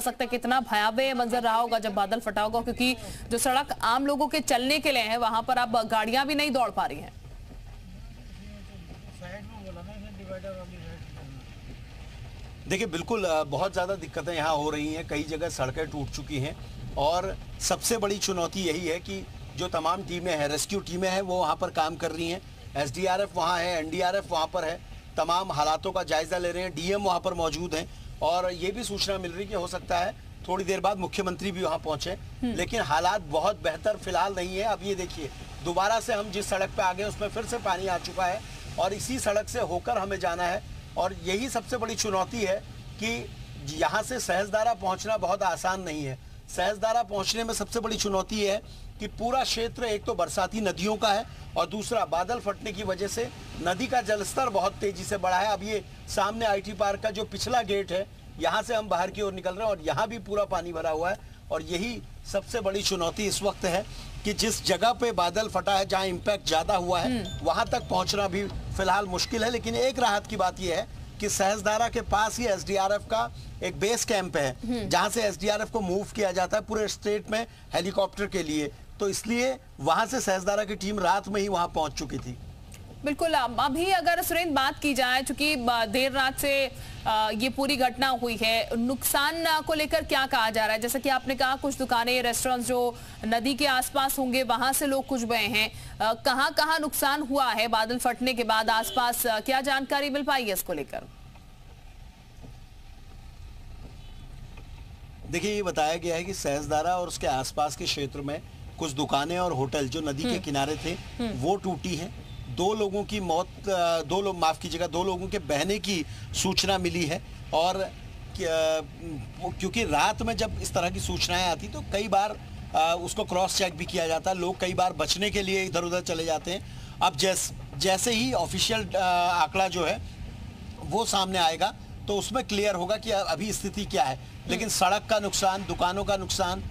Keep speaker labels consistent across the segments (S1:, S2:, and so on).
S1: सकता है कितना भयावह मंजर रहा होगा जब बादल फटा होगा, क्योंकि जो सड़क आम लोगों के चलने के लिए है वहां पर अब गाड़ियां भी नहीं दौड़ पा रही हैं।
S2: देखिए बिल्कुल बहुत ज़्यादा दिक्कतें यहाँ हो रही हैं। कई जगह सड़कें टूट चुकी हैं और सबसे बड़ी चुनौती यही है कि जो तमाम टीमें हैं, रेस्क्यू टीमें हैं, वो वहाँ पर काम कर रही हैं। एसडीआरएफ वहाँ है, एनडीआरएफ वहाँ पर है, तमाम हालातों का जायजा ले रहे हैं। डीएम वहाँ पर मौजूद हैं और ये भी सूचना मिल रही कि हो सकता है थोड़ी देर बाद मुख्यमंत्री भी वहाँ पहुँचे, लेकिन हालात बहुत बेहतर फिलहाल नहीं है। अब ये देखिए दोबारा से हम जिस सड़क पे आ गए उसमें फिर से पानी आ चुका है और इसी सड़क से होकर हमें जाना है। और यही सबसे बड़ी चुनौती है कि यहाँ से सहस्त्रधारा पहुँचना बहुत आसान नहीं है। सहस्त्रधारा पहुँचने में सबसे बड़ी चुनौती है कि पूरा क्षेत्र एक तो बरसाती नदियों का है और दूसरा बादल फटने की वजह से नदी का जलस्तर बहुत तेजी से बढ़ा है। अब ये सामने आईटी पार्क का जो पिछला गेट है, यहाँ से हम बाहर की ओर निकल रहे हैं और यहाँ भी पूरा पानी भरा हुआ है। और यही सबसे बड़ी चुनौती इस वक्त है कि जिस जगह पे बादल फटा है, जहाँ इम्पैक्ट ज़्यादा हुआ है, वहाँ तक पहुँचना भी फिलहाल मुश्किल है। लेकिन एक राहत की बात यह है कि सहस्त्रधारा के पास ही एसडीआरएफ का एक बेस कैंप है, जहाँ से एसडीआरएफ को मूव किया जाता है पूरे स्टेट में हेलीकॉप्टर के लिए। तो इसलिए वहाँ से सहस्त्रधारा की टीम रात में ही वहाँ पहुँच चुकी थी।
S1: बिल्कुल। अभी अगर सुरेंद्र बात की जाए, चूंकि देर रात से ये पूरी घटना हुई है, नुकसान को लेकर क्या कहा जा रहा है? जैसा कि आपने कहा कुछ दुकानें, रेस्टोरेंट्स जो नदी के आसपास होंगे वहां से लोग कुछ गए हैं, कहां नुकसान हुआ है बादल फटने के बाद? आसपास क्या जानकारी मिल पाई है इसको लेकर?
S2: देखिए ये बताया गया है कि सहस्त्रधारा और उसके आसपास के क्षेत्र में कुछ दुकानें और होटल जो नदी के किनारे थे वो टूटी हैं। दो लोगों की मौत, दो लोगों के बहने की सूचना मिली है। और क्योंकि रात में जब इस तरह की सूचनाएं आती तो कई बार उसको क्रॉस चेक भी किया जाता है। लोग कई बार बचने के लिए इधर उधर चले जाते हैं। अब जैसे ही ऑफिशियल आंकड़ा जो है वो सामने आएगा तो उसमें क्लियर होगा कि अभी स्थिति क्या है। लेकिन सड़क का नुकसान, दुकानों का नुकसान,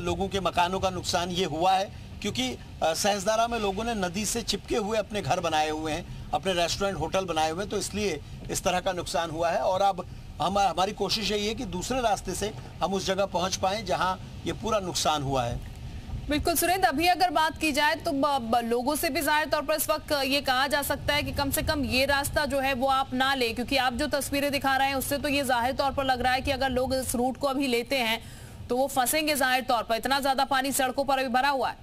S2: लोगों के मकानों का नुकसान ये हुआ है, क्योंकि सहस्त्रधारा में लोगों ने नदी से चिपके हुए अपने घर बनाए हुए हैं, अपने रेस्टोरेंट होटल बनाए हुए हैं, तो इसलिए इस तरह का नुकसान हुआ है। और अब हमारी कोशिश यही है कि दूसरे रास्ते से हम उस जगह पहुंच पाएं जहां ये पूरा नुकसान हुआ है।
S1: बिल्कुल सुरेंद्र, अभी अगर बात की जाए तो लोगों से भी जाहिर तौर पर इस वक्त ये कहा जा सकता है कि कम से कम ये रास्ता जो है वो आप ना ले, क्योंकि आप जो तस्वीरें दिखा रहे हैं उससे तो ये जाहिर तौर पर लग रहा है कि अगर लोग इस रूट को अभी लेते हैं तो वो फंसेंगे जाहिर तौर पर। इतना ज्यादा पानी सड़कों पर अभी भरा हुआ है।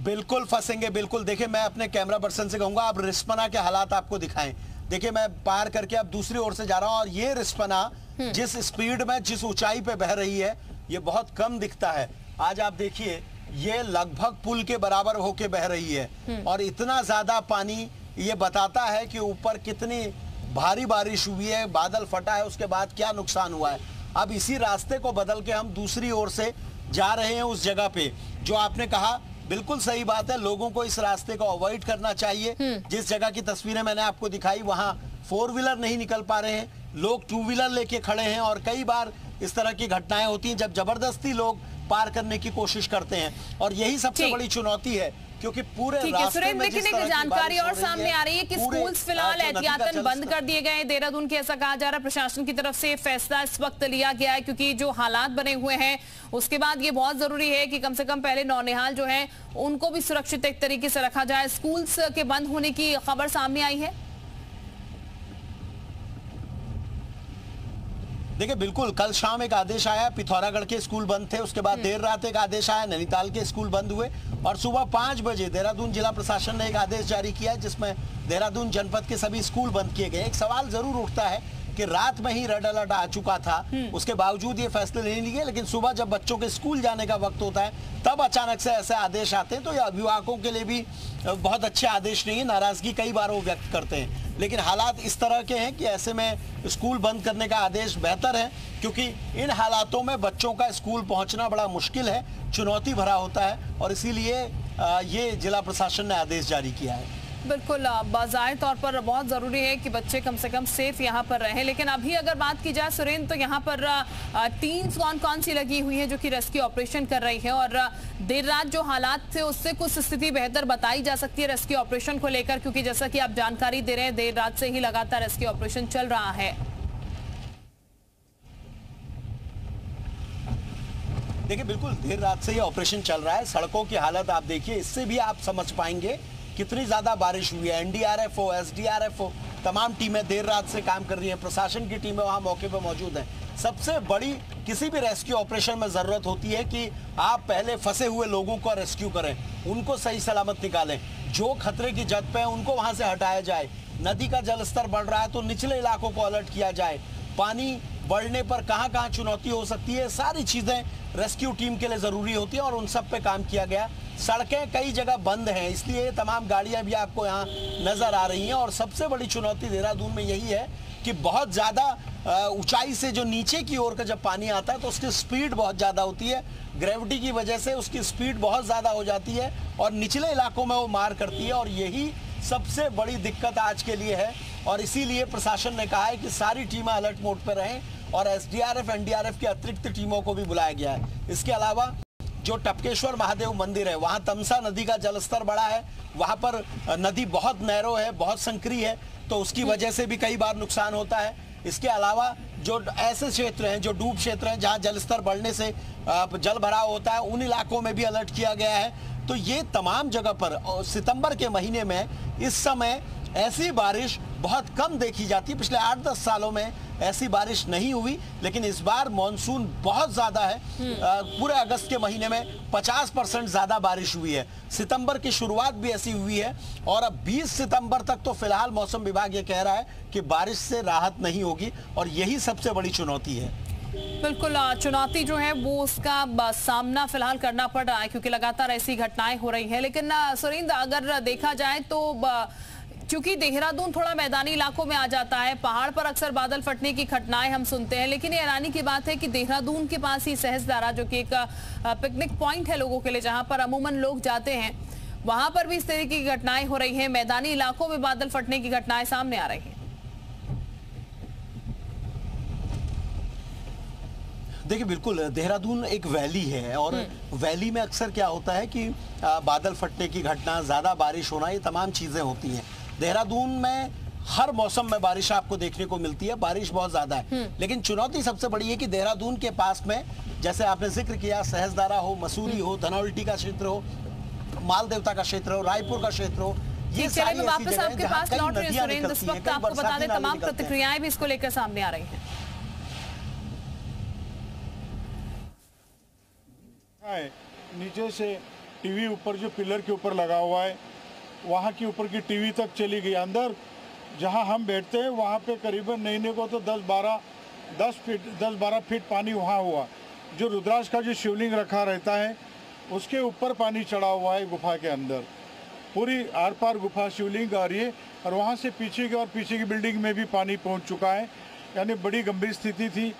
S2: बिल्कुल फंसेंगे, बिल्कुल। देखिए मैं अपने कैमरा पर्सन से कहूंगा आप रिस्पना के हालात आपको दिखाएं। देखिए मैं पार करके अब दूसरी ओर से जा रहा हूं और ये रिस्पना जिस स्पीड में, जिस ऊंचाई पे बह रही है, ये बहुत कम दिखता है। आज आप देखिए ये लगभग पुल के बराबर होके बह रही है और इतना ज्यादा पानी ये बताता है कि ऊपर कितनी भारी बारिश हुई है, बादल फटा है, उसके बाद क्या नुकसान हुआ है। अब इसी रास्ते को बदल के हम दूसरी ओर से जा रहे हैं उस जगह पे। जो आपने कहा बिल्कुल सही बात है, लोगों को इस रास्ते को अवॉइड करना चाहिए। जिस जगह की तस्वीरें मैंने आपको दिखाई वहां 4 व्हीलर नहीं निकल पा रहे हैं, लोग 2 व्हीलर लेके खड़े हैं और कई बार इस तरह की घटनाएं होती हैं जब जबरदस्ती लोग पार करने की कोशिश करते हैं। और यही सबसे बड़ी चुनौती है, क्योंकि पूरे रास्ते में
S1: लेकिन एक जानकारी और सामने आ रही है कि स्कूल्स फिलहाल एहतियातन बंद कर दिए गए हैं देहरादून के, ऐसा कहा जा रहा है। प्रशासन की तरफ से फैसला इस वक्त लिया गया है क्योंकि जो हालात बने हुए हैं उसके बाद ये बहुत जरूरी है कि कम से कम पहले नौनिहाल जो है उनको भी सुरक्षित एक तरीके से रखा जाए। स्कूल्स के बंद होने की खबर सामने आई है।
S2: देखिए बिल्कुल, कल शाम एक आदेश आया, पिथौरागढ़ के स्कूल बंद थे, उसके बाद देर रात एक आदेश आया, नैनीताल के स्कूल बंद हुए और सुबह 5 बजे देहरादून जिला प्रशासन ने एक आदेश जारी किया जिसमें देहरादून जनपद के सभी स्कूल बंद किए गए। एक सवाल जरूर उठता है कि रात में ही रेड अलर्ट आ चुका था, उसके बावजूद ये फैसले नहीं लिए, लेकिन सुबह जब बच्चों के स्कूल जाने का वक्त होता है तब अचानक से ऐसे आदेश आते हैं, तो ये अभिभावकों के लिए भी बहुत अच्छे आदेश नहीं है। नाराजगी कई बार वो व्यक्त करते हैं, लेकिन हालात इस तरह के हैं कि ऐसे में स्कूल बंद करने का आदेश बेहतर है, क्योंकि इन हालातों में बच्चों का स्कूल पहुंचना बड़ा मुश्किल है, चुनौती भरा होता है और इसीलिए ये जिला प्रशासन ने आदेश जारी किया है।
S1: बिल्कुल, बाज़ाहिर तौर पर बहुत ज़रूरी है कि बच्चे कम से कम सेफ यहाँ पर रहें। लेकिन अभी अगर बात की जाए सुरेंद्र, तो यहाँ पर टीम्स कौन सी लगी हुई हैं जो कि रेस्क्यू ऑपरेशन कर रही है, और देर रात जो हालात थे उससे कुछ स्थिति बेहतर बताई जा सकती है रेस्क्यू ऑपरेशन को लेकर? क्योंकि जैसा कि आप जानकारी दे रहे हैं देर रात से ही लगातार रेस्क्यू ऑपरेशन चल रहा है।
S2: देखिए बिल्कुल देर रात से ये ऑपरेशन चल रहा है। सड़कों की हालत आप देखिए, इससे भी आप समझ पाएंगे कितनी ज्यादा बारिश हुई है। एनडीआरएफ हो, एसडीआरएफ हो, तमाम टीमें देर रात से काम कर रही हैं। प्रशासन की टीमें वहां मौके पर मौजूद हैं। सबसे बड़ी किसी भी रेस्क्यू ऑपरेशन में जरूरत होती है कि आप पहले फंसे हुए लोगों को रेस्क्यू करें, उनको सही सलामत निकालें, जो खतरे की जद पे हैं उनको वहां से हटाया जाए। नदी का जलस्तर बढ़ रहा है तो निचले इलाकों को अलर्ट किया जाए। पानी बढ़ने पर कहां कहां चुनौती हो सकती है, सारी चीजें रेस्क्यू टीम के लिए जरूरी होती है और उन सब पे काम किया गया। सड़कें कई जगह बंद हैं, इसलिए तमाम गाड़ियां भी आपको यहाँ नजर आ रही हैं। और सबसे बड़ी चुनौती देहरादून में यही है कि बहुत ज्यादा ऊंचाई से जो नीचे की ओर का जब पानी आता है तो उसकी स्पीड बहुत ज्यादा होती है। ग्रेविटी की वजह से उसकी स्पीड बहुत ज्यादा हो जाती है और निचले इलाकों में वो मार करती है, और यही सबसे बड़ी दिक्कत आज के लिए है। और इसीलिए प्रशासन ने कहा है कि सारी टीमें अलर्ट मोड पर रहें और एसडीआरएफ एनडीआरएफ की अतिरिक्त टीमों को भी बुलाया गया है। इसके अलावा जो टपकेश्वर महादेव मंदिर है, वहां तमसा नदी का जलस्तर बढ़ा है। वहां पर नदी बहुत नैरो है, बहुत संकरी है, तो उसकी वजह से भी कई बार नुकसान होता है। इसके अलावा जो ऐसे क्षेत्र हैं, जो डूब क्षेत्र हैं, जहां जलस्तर बढ़ने से जल भराव होता है, उन इलाकों में भी अलर्ट किया गया है। तो ये तमाम जगह पर सितंबर के महीने में इस समय ऐसी बारिश बहुत कम देखी जाती है। पिछले 8-10 सालों में ऐसी बारिश नहीं हुई, लेकिन इस बार मॉनसून बहुत ज्यादा है। पूरे अगस्त के महीने में 50% ज्यादा बारिश हुई है। सितंबर की शुरुआत भी ऐसी हुई है और अब 20 सितंबर तक तो फिलहाल मौसम विभाग ये कह रहा है कि बारिश से राहत नहीं होगी, और यही सबसे बड़ी चुनौती है।
S1: बिल्कुल, चुनौती जो है वो उसका सामना फिलहाल करना पड़ रहा है क्योंकि लगातार ऐसी घटनाएं हो रही हैं। लेकिन सुरेंद्र, अगर देखा जाए तो क्योंकि देहरादून थोड़ा मैदानी इलाकों में आ जाता है, पहाड़ पर अक्सर बादल फटने की घटनाएं हम सुनते हैं, लेकिन ये हैरानी की बात है कि देहरादून के पास ही सहस्त्रधारा, जो कि एक पिकनिक पॉइंट है लोगों के लिए, जहां पर अमूमन लोग जाते हैं, वहां पर भी इस तरह की घटनाएं हो रही हैं। मैदानी इलाकों में बादल फटने की घटनाएं सामने आ रही हैं।
S2: देखिए बिल्कुल देहरादून एक वैली है और वैली में अक्सर क्या होता है कि बादल फटने की घटना, ज्यादा बारिश होना, ये तमाम चीजें होती हैं। देहरादून में हर मौसम में बारिश आपको देखने को मिलती है, बारिश बहुत ज्यादा है। लेकिन चुनौती सबसे बड़ी है कि देहरादून के पास में, जैसे आपने जिक्र किया, सहस्त्रधारा हो, मसूरी हो, धनौल्टी का क्षेत्र हो, मालदेवता का क्षेत्र हो, रायपुर का क्षेत्र हो, ये सारी
S1: वापस आपके पास लौट रहे हैं सुरेंद्र। इस वक्त आपको बता दें तमाम प्रतिक्रियाएं भी इसको लेकर सामने आ रही हैं।
S3: नीचे से टीवी ऊपर जो पिलर के ऊपर लगा हुआ है, वहाँ की ऊपर की टीवी तक चली गई। अंदर जहाँ हम बैठते हैं वहाँ पे करीबन नहीं को तो 10-12 फीट पानी वहाँ हुआ। जो रुद्राक्ष का जो शिवलिंग रखा रहता है उसके ऊपर पानी चढ़ा हुआ है गुफा के अंदर। पूरी आर पार गुफा शिवलिंग आ रही है और वहाँ से पीछे की और पीछे की बिल्डिंग में भी पानी पहुँच चुका है। यानी बड़ी गंभीर स्थिति थी,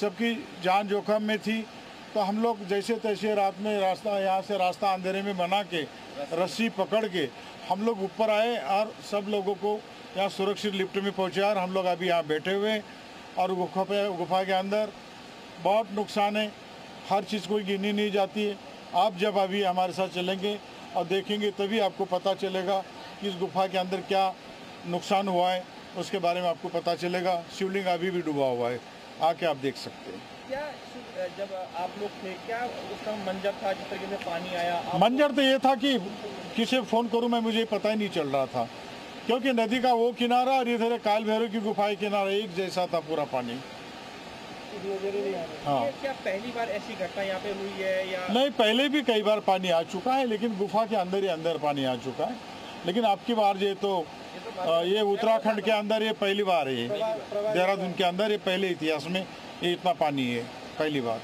S3: सबकी जान जोखिम में थी। तो हम लोग जैसे तैसे रात में रास्ता, यहाँ से रास्ता अंधेरे में बना के रस्सी पकड़ के हम लोग ऊपर आए और सब लोगों को यहाँ सुरक्षित लिफ्ट में पहुँचे। और हम लोग अभी यहाँ बैठे हुए और गुफा के अंदर बहुत नुकसान है, हर चीज़ कोई गिनी नहीं जाती है। आप जब अभी हमारे साथ चलेंगे और देखेंगे तभी आपको पता चलेगा कि इस गुफा के अंदर क्या नुकसान हुआ है, उसके बारे में आपको पता चलेगा। शिवलिंग अभी भी डूबा हुआ है, आके आप देख सकते हैं।
S4: क्या जब आप लोग थे, क्या उसका मंजर था जिस तरीके से पानी आया?
S3: मंजर तो ये था कि किसे फ़ोन करूं मैं, मुझे पता ही नहीं चल रहा था, क्योंकि नदी का वो किनारा और इधर काल भैरव की गुफा किनारा एक जैसा था पूरा पानी।
S4: हाँ, क्या पहली बार ऐसी घटना यहाँ पे हुई है या
S3: नहीं? पहले भी कई बार पानी आ चुका है, लेकिन गुफा के अंदर ही अंदर पानी आ चुका है। लेकिन आपकी बार ये उत्तराखंड के अंदर ये पहली बार है, देहरादून के अंदर ये पहले इतिहास में ये इतना पानी है, पहली बार।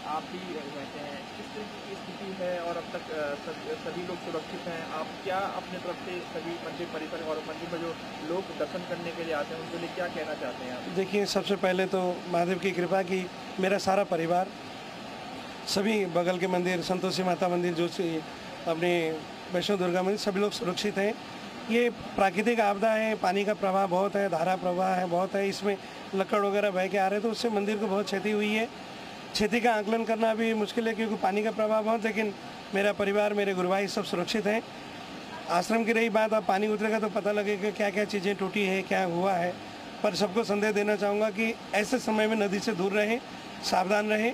S4: आप भी रहते हैं, किस तरीके की स्थिति है और अब तक सभी लोग सुरक्षित हैं? आप क्या अपने तरफ से सभी मंदिर परिसर और मंदिर में जो लोग दर्शन करने के लिए आते हैं उनके लिए क्या कहना चाहते हैं आप?
S5: देखिए, सबसे पहले तो महादेव की कृपा की मेरा सारा परिवार, सभी बगल के मंदिर, संतोषी माता मंदिर, जो अपने वैष्णो दुर्गा मंदिर, सभी लोग सुरक्षित हैं। ये प्राकृतिक आपदा है, पानी का प्रवाह बहुत है, धारा प्रवाह है बहुत है, इसमें लकड़ वगैरह बह के आ रहे हैं, तो उससे मंदिर को बहुत क्षति हुई है। क्षति का आकलन करना भी मुश्किल है क्योंकि पानी का प्रवाह बहुत, लेकिन मेरा परिवार, मेरे गुरु भाई सब सुरक्षित हैं। आश्रम की रही बात, अब पानी उतरेगा तो पता लगेगा क्या क्या चीज़ें टूटी है, क्या हुआ है। पर सबको संदेश देना चाहूँगा कि ऐसे समय में नदी से दूर रहें, सावधान रहें